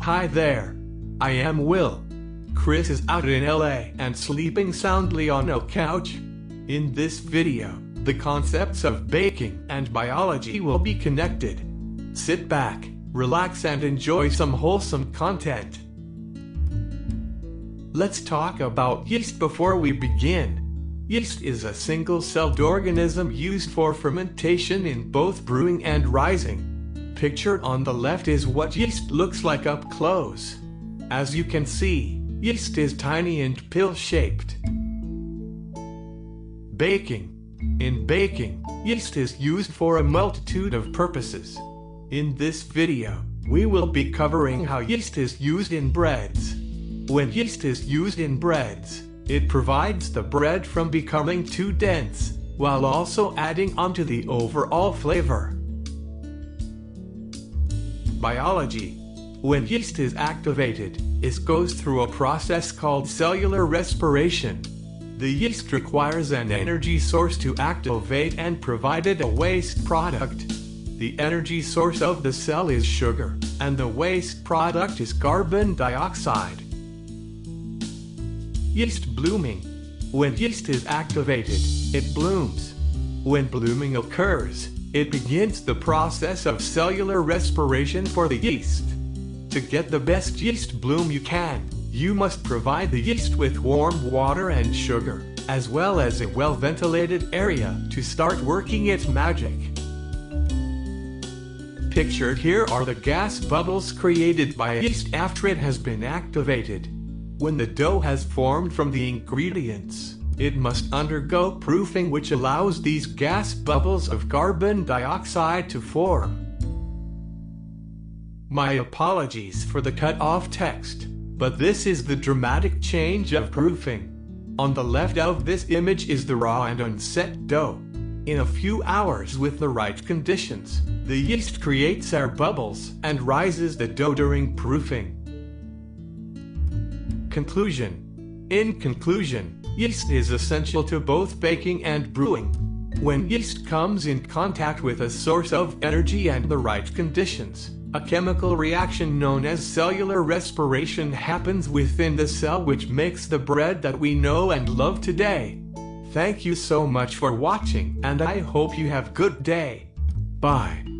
Hi there. I am Will. Chris is out in LA and sleeping soundly on a couch. In this video, the concepts of baking and biology will be connected. Sit back, relax and enjoy some wholesome content. Let's talk about yeast before we begin. Yeast is a single-celled organism used for fermentation in both brewing and rising. Pictured on the left is what yeast looks like up close. As you can see, yeast is tiny and pill-shaped. Baking. In baking, yeast is used for a multitude of purposes. In this video, we will be covering how yeast is used in breads. When yeast is used in breads, it provides the bread from becoming too dense, while also adding onto the overall flavor. Biology. When yeast is activated, it goes through a process called cellular respiration. The yeast requires an energy source to activate and provided a waste product. The energy source of the cell is sugar, and the waste product is carbon dioxide. Yeast blooming. When yeast is activated, it blooms. When blooming occurs, it begins the process of cellular respiration for the yeast. To get the best yeast bloom you can, you must provide the yeast with warm water and sugar, as well as a well-ventilated area to start working its magic. Pictured here are the gas bubbles created by yeast after it has been activated. When the dough has formed from the ingredients, it must undergo proofing, which allows these gas bubbles of carbon dioxide to form. My apologies for the cut-off text, but this is the dramatic change of proofing. On the left of this image is the raw and unset dough. In a few hours with the right conditions, the yeast creates air bubbles and rises the dough during proofing. Conclusion. In conclusion, yeast is essential to both baking and brewing. When yeast comes in contact with a source of energy and the right conditions, a chemical reaction known as cellular respiration happens within the cell, which makes the bread that we know and love today. Thank you so much for watching, and I hope you have a good day. Bye.